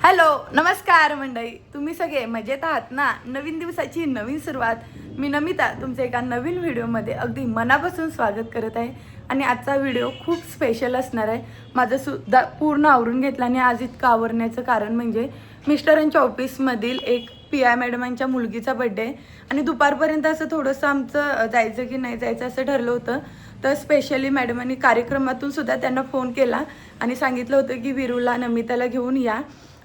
Hello नमस्कार मंडळी, तुम्ही सगळे मजेत आहात ना? नवीन दिवसाची नवीन सुरुवात. मी नमिता तुमच्या एका नवीन व्हिडिओमध्ये अगदी मनापासून स्वागत करत आहे. आणि आजचा व्हिडिओ खूप स्पेशल असणार आहे. माझं सुद्धा पूर्ण आवरून घेतलं आणि आज इतकं आवरण्याचं कारण म्हणजे मिस्टरांच्या ऑफिसमधील एक पी.आय. मॅडमांच्या मुलगीचा बड्डे आहे आणि दुपारपर्यंत असं थोडंसं आमचं जायचं की नाही जायचं असं ठरलं होतं. तर स्पेशली मॅडमांनी कार्यक्रमातून सुद्धा त्यांना फोन केला आणि सांगितलं होतं की विरूला नमिताला घेऊन या.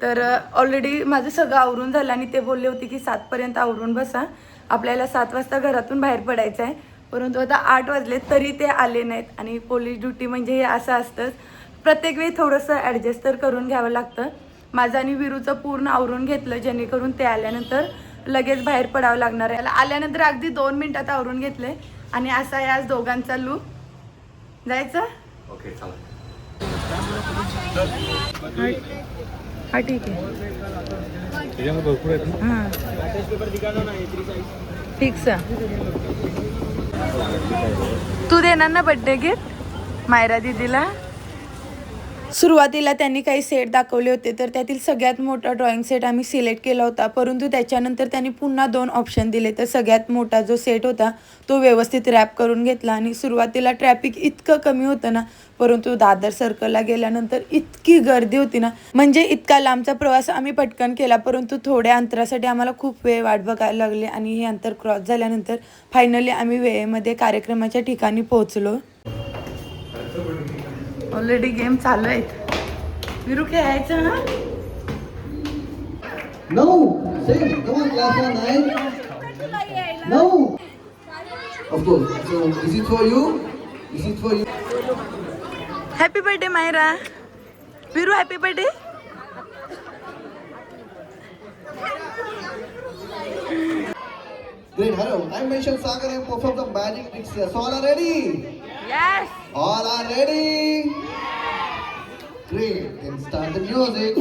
तर ऑलरेडी माझं सगळं आवरून झालं आणि ते बोलले होते की 7पर्यंत आवरून बसा, आपल्याला 7 वाजता घरातून बाहेर पडायचं आहे. परंतु आता 8 वाजले तरी ते आले नाहीत आणि पोलीस ड्युटी म्हणजे हे असं असतंच, प्रत्येक वेळी थोडंसं ॲडजस्ट तर करून घ्यावं लागतं. माझं आणि विरूचं पूर्ण आवरून घेतलं जेणेकरून ते आल्यानंतर लगेच बाहेर पडावं लागणार आहे. आल्यानंतर अगदी 2 मिनिटात आवरून घेतले आणि असा आहे आज दोघांचा लूक. जायचं ओके चला. हा ठीक आहे. त्याच्यामध्ये भरपूर आहेत. हां फिक्स. तू देणार ना बड्डे गिफ्ट मायरा दीदीला? सुरुवातीला त्यांनी काही सेट दाखवले होते, तर त्यातील सगळ्यात मोठा ड्रॉइंग सेट आम्ही सिलेक्ट केला होता. परंतु त्याच्यानंतर त्यांनी पुन्हा 2 ऑप्शन दिले. तर सगळ्यात मोठा जो सेट होता तो व्यवस्थित रॅप करून घेतला. आणि सुरुवातीला ट्रॅफिक इतकं कमी होतं ना, परंतु दादर सर्कलला गेल्यानंतर इतकी गर्दी होती ना, म्हणजे इतका लांबचा प्रवास आम्ही पटकन केला. परंतु थोड्या अंतरासाठी आम्हाला खूप वेळ वाट बघायला लागली आणि हे अंतर क्रॉस झाल्यानंतर फायनली आम्ही वेळेमध्ये कार्यक्रमाच्या ठिकाणी पोहोचलो. ऑलरेडी गेम चालू आहेत. विरू खेळायचं ना? No, sing. Come on, class 9. No. Of course. So, is it for you? Is it for you? Happy birthday Myra. Viru happy birthday. Great. Hello. I mentioned Sagar and perform the magic tricks here. So all are ready? Yes. All are ready? Great. Then start the music.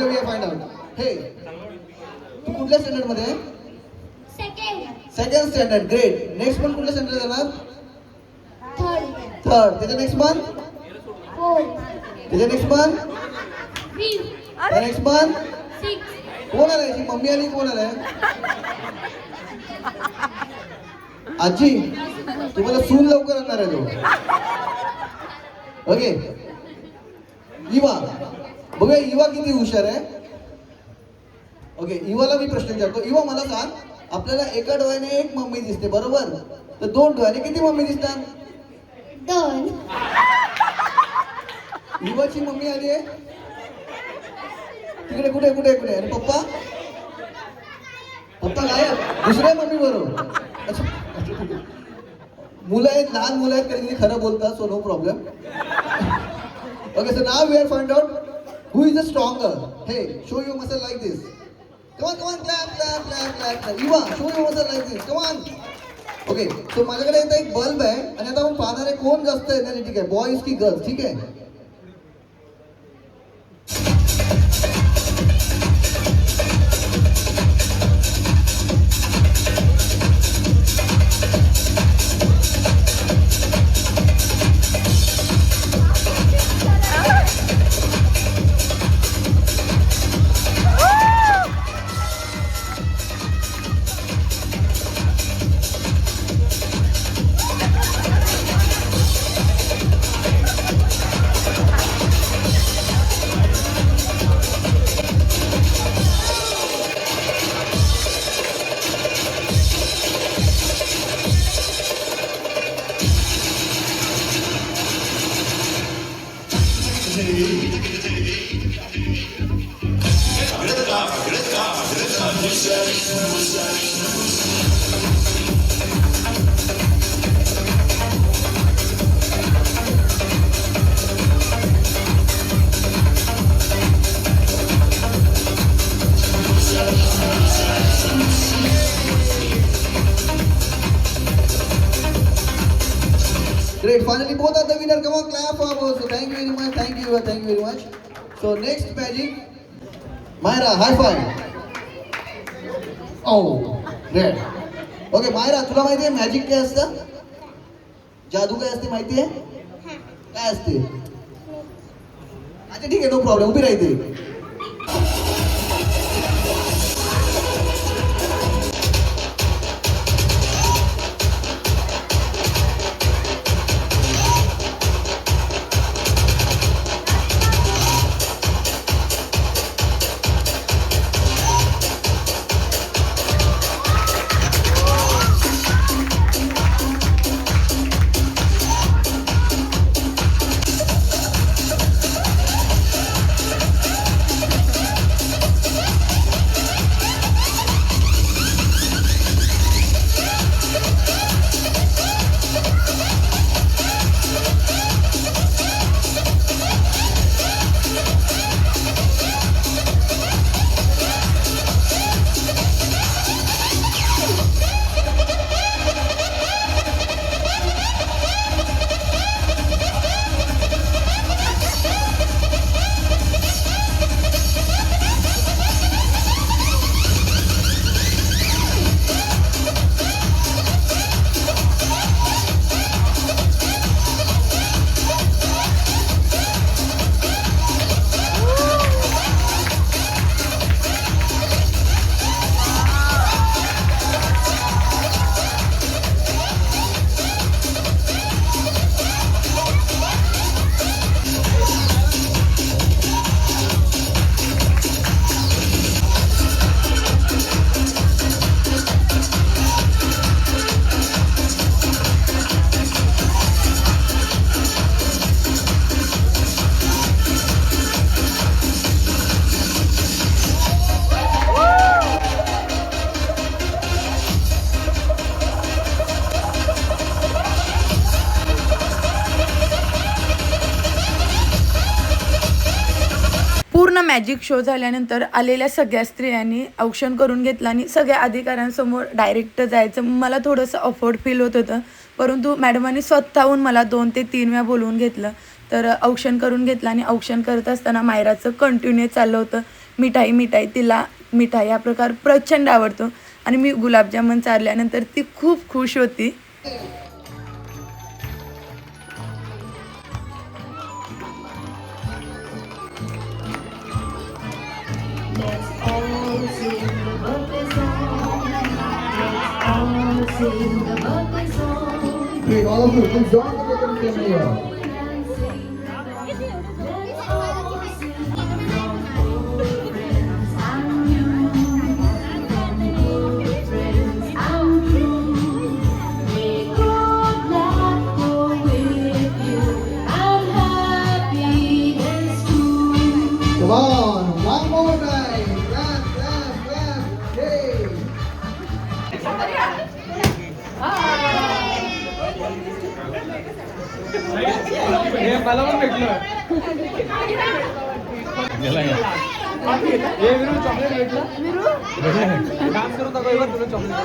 We find out. Hey तू कुठल्या standard मध्ये आहे? Second standard. Great. Next month कुठल्या standard जाणार? Third. त्याच्या next month? त्याच्या next month? Next month? कोण आलाय? मम्मी आली कोण आलाय? आजी तुम्हाला सून लवकर आणणार आहे तो. ओके. इवा बघूया इवा किती हुशार आहे. ओके इवाला मी प्रश्न विचारतो. इवा मला सांग, आपल्याला एका डोळ्याने एक मम्मी दिसते बरोबर, तर 2 डोळ्याने किती मम्मी दिसतात? 2. इवाची मम्मी आली आहे तिकडे. कुठे कुठे कुठे? आणि पप्पा? पप्पा गायब. दुसऱ्या मम्मी बरोबर. अच्छा मुलं आहेत, लहान मुलं आहेत, कधी खरं बोलतात, so no problem. Okay so now we are find out who is the stronger. Hey show you muscle like this. Come on clap clap clap clap clap. Eva show you muscle like this. Come on. Okay so माझ्याकडे आता एक bulb आहे आणि आता आपण पाहणार आहे कोण जास्त एनर्जेटिक आहे, बॉयज की गर्ल्स. ठीक आहे. Great. Finally, both are the winner. Come on, clap for both. So thank you very much. Thank you very much. So next magic, Myra, high five. Oh, great. Okay, Myra, तुला माहिती आहे magic काय असतं? जादू काय असते माहिती आहे? काय असते? अच्छा ठीक आहे, नो प्रॉब्लेम. उभी राहते. पूर्ण मॅजिक शो झाल्यानंतर आलेल्या सगळ्या स्त्रियांनी औक्षण करून घेतलं आणि सगळ्या अधिकाऱ्यांसमोर डायरेक्ट जायचं. मला थोडंसं अफोर्ड फील होत होतं, परंतु मॅडमांनी स्वतःहून मला 2 ते 3 वेळा बोलवून घेतलं. तर औक्षण करून घेतलं आणि औक्षण करत असताना मायराचं कंटिन्यू चाललं होतं मिठाई तिला मिठाई हा प्रकार प्रचंड आवडतो आणि मी गुलाबजामुन चारल्यानंतर ती खूप खुश होती. Great, all of you, please join together and come here. Come on, one more time. Clap, clap, clap. Hey. हे मला पण भेटलं गेला हे विरू चॉकलेट भेटलं डान्स करू दाखव तुला चॉकलेट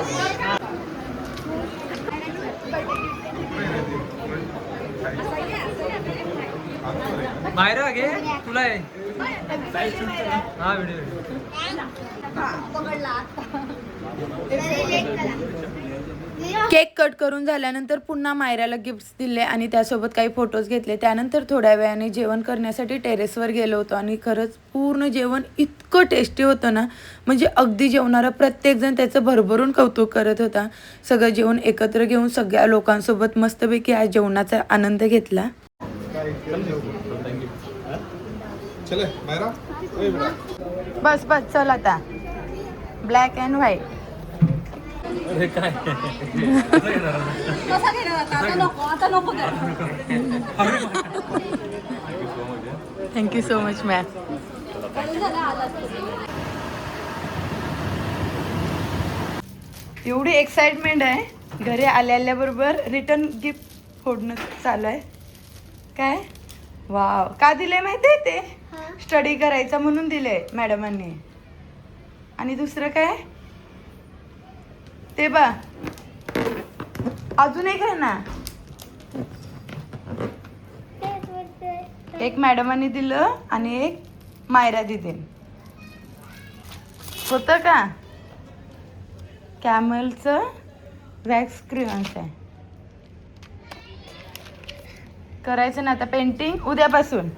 बाहेर घे तुला आहे हा व्हिडिओ केक कट करून झाल्यानंतर पुन्हा मायराला गिफ्ट्स दिले आणि त्यासोबत काही फोटोज घेतले. त्यानंतर थोड्या वेळाने जेवण करण्यासाठी टेरेसवर गेलो होतो आणि खरंच पूर्ण जेवण इतकं टेस्टी होतं ना, म्हणजे अगदी जेवणारा प्रत्येकजण त्याचं भरभरून कौतुक करत होता. सगळं जेवण एकत्र घेऊन सगळ्या लोकांसोबत मस्तपैकी आज जेवणाचा आनंद घेतला. चले मायरा बस बस चल आता ब्लॅक अँड व्हाईट. अरे काय थँक्यू सो मच मॅम. एवढी एक्साइटमेंट आहे. घरी आल्याबरोबर रिटर्न गिफ्ट फोडणं चालू आहे. काय वाव, का दिलंय माहिती आहे? ते स्टडी करायचा म्हणून दिलंय मॅडमांनी. आणि दुसरं काय ते बा अजून एक आहे ना, एक मॅडमांनी दिलं आणि एक मायरा दिदीन. होतं का? कॅमलचं वॅक्स क्रेयॉन्स आहे. करायचं ना आता पेंटिंग उद्यापासून.